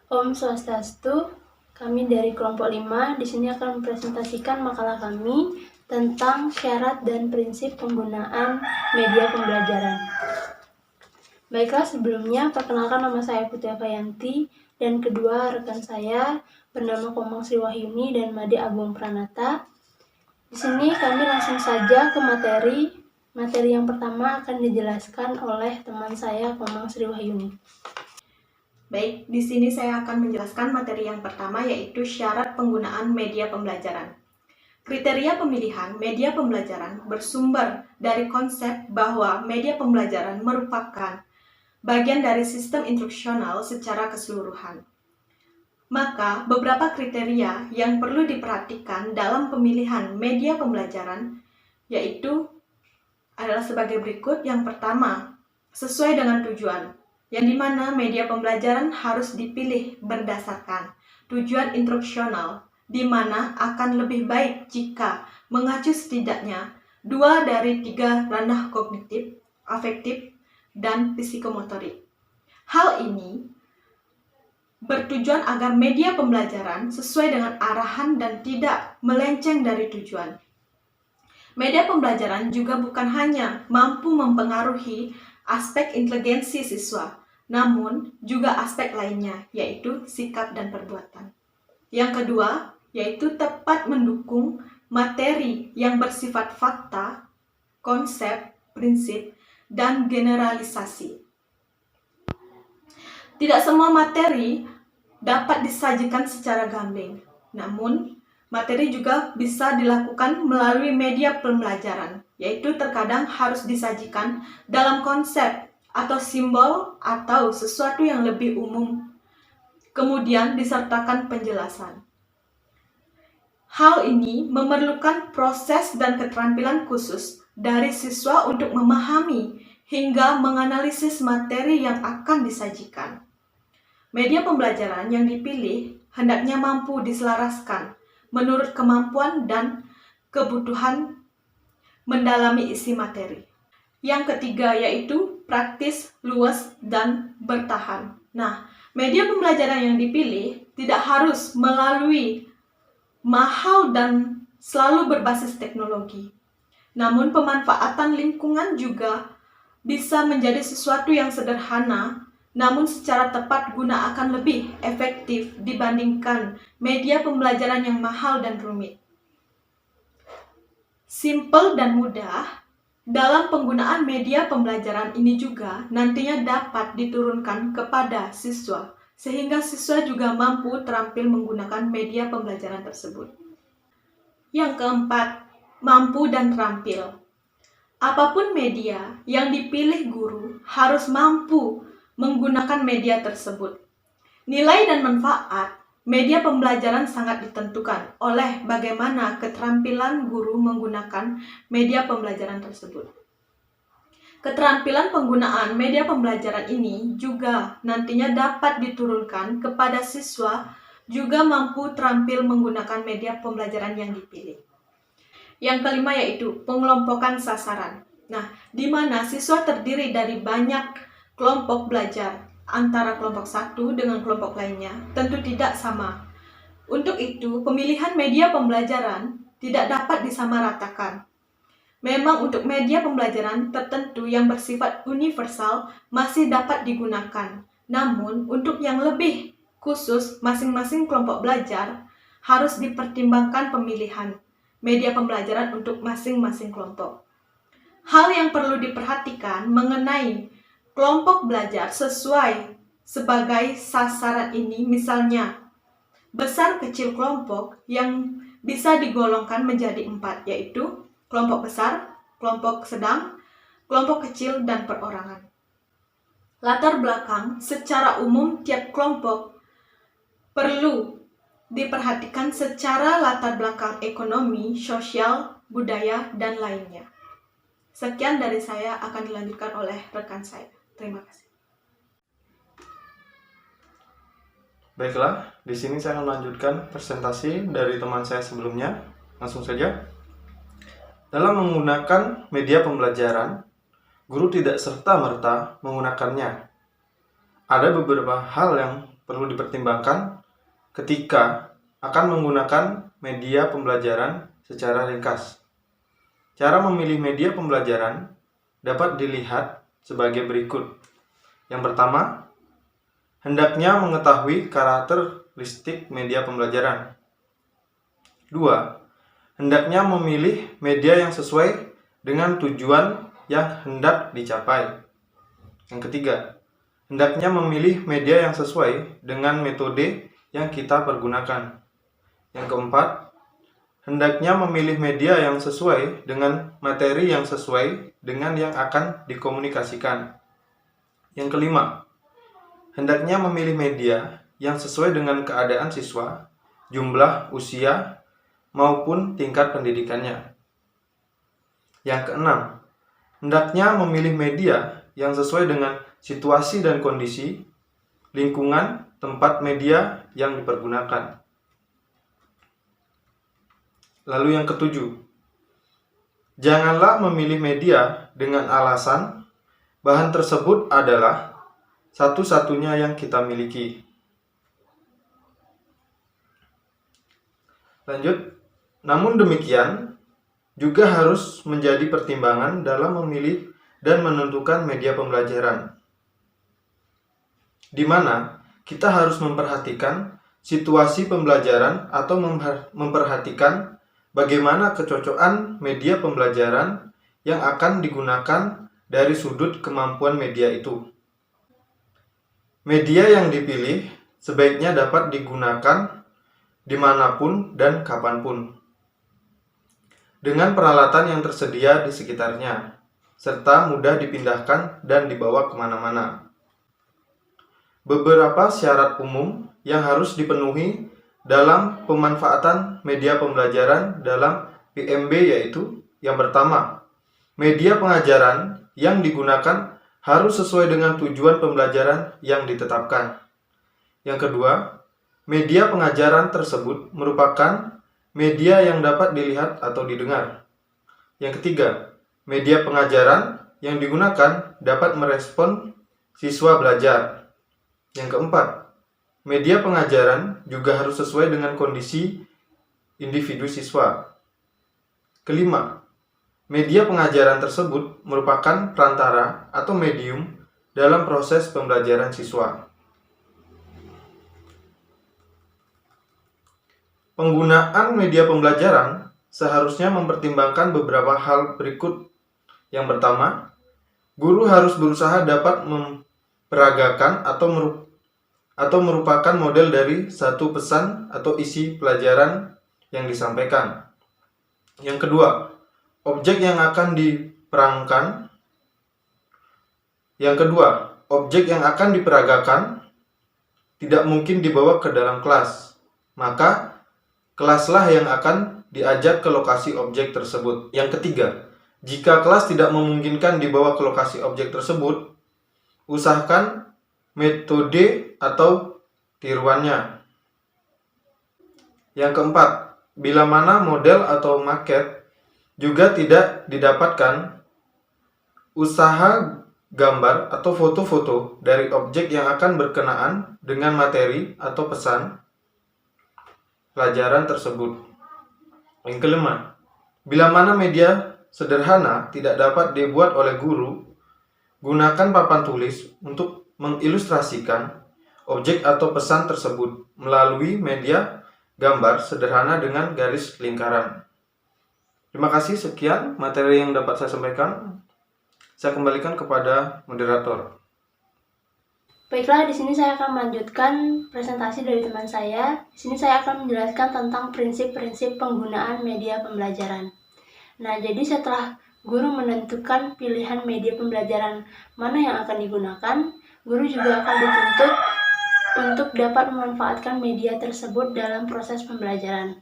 Om Swastiastu, kami dari kelompok 5 di sini akan mempresentasikan makalah kami tentang syarat dan prinsip penggunaan media pembelajaran. Baiklah, sebelumnya perkenalkan nama saya Putri Afayanti dan kedua rekan saya bernama Komang Sri Wahyuni dan Made Agung Pranata. Di sini kami langsung saja ke materi. Materi yang pertama akan dijelaskan oleh teman saya Komang Sri Wahyuni. Baik, di sini saya akan menjelaskan materi yang pertama, yaitu syarat penggunaan media pembelajaran. Kriteria pemilihan media pembelajaran bersumber dari konsep bahwa media pembelajaran merupakan bagian dari sistem instruksional secara keseluruhan. Maka, beberapa kriteria yang perlu diperhatikan dalam pemilihan media pembelajaran yaitu adalah sebagai berikut. Yang pertama, sesuai dengan tujuan, yang dimana media pembelajaran harus dipilih berdasarkan tujuan instruksional, di mana akan lebih baik jika mengacu setidaknya 2 dari 3 ranah kognitif, afektif, dan psikomotorik. Hal ini bertujuan agar media pembelajaran sesuai dengan arahan dan tidak melenceng dari tujuan. Media pembelajaran juga bukan hanya mampu mempengaruhi aspek inteligensi siswa, namun juga aspek lainnya, yaitu sikap dan perbuatan. Yang kedua, yaitu tepat mendukung materi yang bersifat fakta, konsep, prinsip, dan generalisasi. Tidak semua materi dapat disajikan secara gambling, namun materi juga bisa dilakukan melalui media pembelajaran, yaitu terkadang harus disajikan dalam konsep atau simbol atau sesuatu yang lebih umum, kemudian disertakan penjelasan. Hal ini memerlukan proses dan keterampilan khusus dari siswa untuk memahami hingga menganalisis materi yang akan disajikan. Media pembelajaran yang dipilih hendaknya mampu diselaraskan menurut kemampuan dan kebutuhan mendalami isi materi. Yang ketiga yaitu praktis, luas, dan bertahan. Nah, media pembelajaran yang dipilih tidak harus melalui mahal dan selalu berbasis teknologi. Namun pemanfaatan lingkungan juga bisa menjadi sesuatu yang sederhana, namun secara tepat guna akan lebih efektif dibandingkan media pembelajaran yang mahal dan rumit. Simple dan mudah dalam penggunaan media pembelajaran ini juga nantinya dapat diturunkan kepada siswa, sehingga siswa juga mampu terampil menggunakan media pembelajaran tersebut. Yang keempat, mampu dan terampil. Apapun media yang dipilih guru harus mampu menggunakan media tersebut. Nilai dan manfaat media pembelajaran sangat ditentukan oleh bagaimana keterampilan guru menggunakan media pembelajaran tersebut. Keterampilan penggunaan media pembelajaran ini juga nantinya dapat diturunkan kepada siswa juga mampu terampil menggunakan media pembelajaran yang dipilih. Yang kelima yaitu pengelompokan sasaran. Nah, di mana siswa terdiri dari banyak kelompok belajar antara kelompok satu dengan kelompok lainnya tentu tidak sama. Untuk itu, pemilihan media pembelajaran tidak dapat disamaratakan. Memang untuk media pembelajaran tertentu yang bersifat universal masih dapat digunakan. Namun, untuk yang lebih khusus, masing-masing kelompok belajar harus dipertimbangkan pemilihan media pembelajaran untuk masing-masing kelompok. Hal yang perlu diperhatikan mengenai kelompok belajar sesuai sebagai sasaran ini, misalnya besar kecil kelompok yang bisa digolongkan menjadi 4, yaitu kelompok besar, kelompok sedang, kelompok kecil, dan perorangan. Latar belakang secara umum tiap kelompok perlu diperhatikan secara latar belakang ekonomi, sosial, budaya, dan lainnya. Sekian dari saya, akan dilanjutkan oleh rekan saya. Terima kasih. Baiklah, di sini saya akan melanjutkan presentasi dari teman saya sebelumnya. Langsung saja. Dalam menggunakan media pembelajaran, guru tidak serta-merta menggunakannya. Ada beberapa hal yang perlu dipertimbangkan ketika akan menggunakan media pembelajaran secara ringkas. Cara memilih media pembelajaran dapat dilihat sebagai berikut. Yang pertama, hendaknya mengetahui karakteristik media pembelajaran. 2. Hendaknya memilih media yang sesuai dengan tujuan yang hendak dicapai. Yang ketiga, hendaknya memilih media yang sesuai dengan metode yang kita pergunakan. Yang keempat, hendaknya memilih media yang sesuai dengan materi yang sesuai dengan yang akan dikomunikasikan. Yang kelima, hendaknya memilih media yang sesuai dengan keadaan siswa, jumlah, usia, maupun tingkat pendidikannya. Yang keenam, hendaknya memilih media yang sesuai dengan situasi dan kondisi, lingkungan, tempat media yang dipergunakan. Lalu yang ketujuh, janganlah memilih media dengan alasan bahan tersebut adalah satu-satunya yang kita miliki. Lanjut, namun demikian juga harus menjadi pertimbangan dalam memilih dan menentukan media pembelajaran, di mana kita harus memperhatikan situasi pembelajaran atau memperhatikan bagaimana kecocokan media pembelajaran yang akan digunakan dari sudut kemampuan media itu. Media yang dipilih sebaiknya dapat digunakan dimanapun dan kapanpun, dengan peralatan yang tersedia di sekitarnya, serta mudah dipindahkan dan dibawa kemana-mana. Beberapa syarat umum yang harus dipenuhi dalam pemanfaatan media pembelajaran dalam PMB yaitu: yang pertama, media pengajaran yang digunakan harus sesuai dengan tujuan pembelajaran yang ditetapkan. Yang kedua, media pengajaran tersebut merupakan media yang dapat dilihat atau didengar. Yang ketiga, media pengajaran yang digunakan dapat merespon siswa belajar. Yang keempat, media pengajaran juga harus sesuai dengan kondisi individu siswa. Kelima, media pengajaran tersebut merupakan perantara atau medium dalam proses pembelajaran siswa. Penggunaan media pembelajaran seharusnya mempertimbangkan beberapa hal berikut. Yang pertama, guru harus berusaha dapat memperagakan atau merupakan model dari satu pesan atau isi pelajaran yang disampaikan. Yang kedua, objek yang akan diperagakan tidak mungkin dibawa ke dalam kelas, maka kelaslah yang akan diajak ke lokasi objek tersebut. Yang ketiga, jika kelas tidak memungkinkan dibawa ke lokasi objek tersebut, usahakan metode atau tiruannya. Yang keempat, bila mana model atau maket juga tidak didapatkan, usaha gambar atau foto-foto dari objek yang akan berkenaan dengan materi atau pesan pelajaran tersebut. Yang kelima, bila mana media sederhana tidak dapat dibuat oleh guru, gunakan papan tulis untuk mengilustrasikan objek atau pesan tersebut melalui media gambar sederhana dengan garis lingkaran. Terima kasih, sekian materi yang dapat saya sampaikan. Saya kembalikan kepada moderator. Baiklah, di sini saya akan melanjutkan presentasi dari teman saya. Di sini saya akan menjelaskan tentang prinsip-prinsip penggunaan media pembelajaran. Nah, jadi setelah guru menentukan pilihan media pembelajaran mana yang akan digunakan, guru juga akan dituntut untuk dapat memanfaatkan media tersebut dalam proses pembelajaran.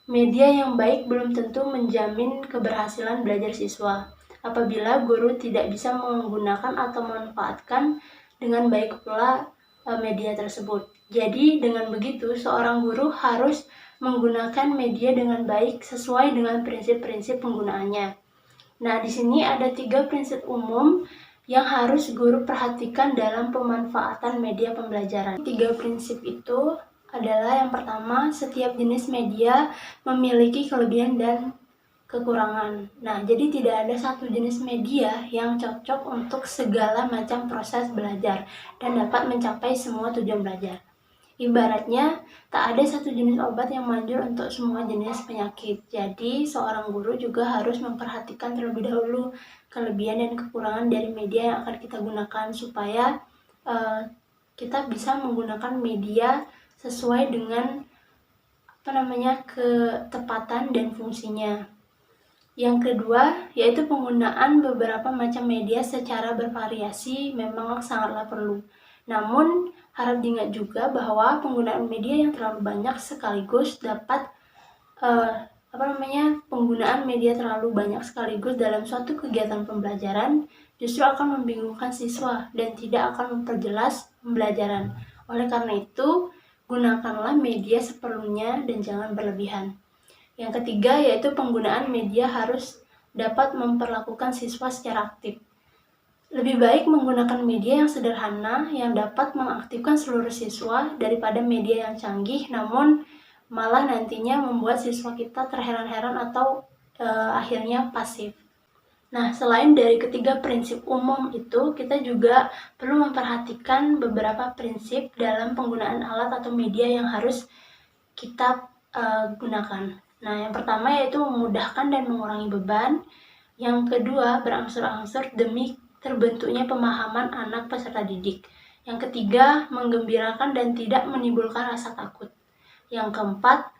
Media yang baik belum tentu menjamin keberhasilan belajar siswa, apabila guru tidak bisa menggunakan atau memanfaatkan dengan baik pula media tersebut. Jadi dengan begitu, seorang guru harus menggunakan media dengan baik sesuai dengan prinsip-prinsip penggunaannya. Nah, di sini ada 3 prinsip umum yang harus guru perhatikan dalam pemanfaatan media pembelajaran. 3 prinsip itu adalah yang pertama, setiap jenis media memiliki kelebihan dan kekurangan. Nah, jadi tidak ada satu jenis media yang cocok untuk segala macam proses belajar dan dapat mencapai semua tujuan belajar. Ibaratnya, tak ada satu jenis obat yang manjur untuk semua jenis penyakit. Jadi, seorang guru juga harus memperhatikan terlebih dahulu kelebihan dan kekurangan dari media yang akan kita gunakan supaya kita bisa menggunakan media sesuai dengan ketepatan dan fungsinya. Yang kedua, yaitu penggunaan beberapa macam media secara bervariasi memang sangatlah perlu. Namun, harap diingat juga bahwa penggunaan media yang terlalu banyak sekaligus penggunaan media terlalu banyak sekaligus dalam suatu kegiatan pembelajaran justru akan membingungkan siswa dan tidak akan memperjelas pembelajaran. Oleh karena itu, gunakanlah media seperlunya dan jangan berlebihan. Yang ketiga, yaitu penggunaan media harus dapat memperlakukan siswa secara aktif. Lebih baik menggunakan media yang sederhana yang dapat mengaktifkan seluruh siswa daripada media yang canggih namun malah nantinya membuat siswa kita terheran-heran atau akhirnya pasif. Nah, selain dari ketiga prinsip umum itu, kita juga perlu memperhatikan beberapa prinsip dalam penggunaan alat atau media yang harus kita gunakan. Nah, yang pertama yaitu memudahkan dan mengurangi beban. Yang kedua, berangsur-angsur demi terbentuknya pemahaman anak peserta didik. Yang ketiga, menggembirakan dan tidak menimbulkan rasa takut. Yang keempat,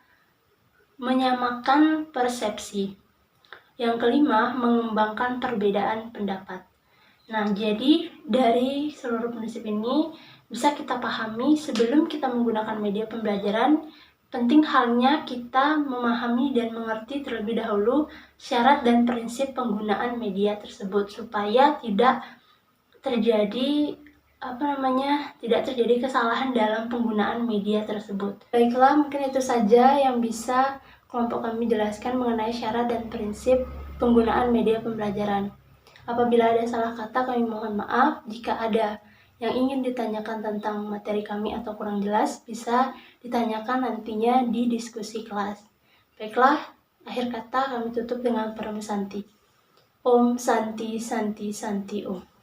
menyamakan persepsi. Yang kelima, mengembangkan perbedaan pendapat. Nah, jadi dari seluruh prinsip ini bisa kita pahami sebelum kita menggunakan media pembelajaran, penting halnya kita memahami dan mengerti terlebih dahulu syarat dan prinsip penggunaan media tersebut supaya tidak terjadi kesalahan dalam penggunaan media tersebut. Baiklah, mungkin itu saja yang bisa kelompok kami jelaskan mengenai syarat dan prinsip penggunaan media pembelajaran. Apabila ada salah kata, kami mohon maaf. Jika ada yang ingin ditanyakan tentang materi kami atau kurang jelas, bisa ditanyakan nantinya di diskusi kelas. Baiklah, akhir kata kami tutup dengan Param Santi. Om Santi Santi Santi Om.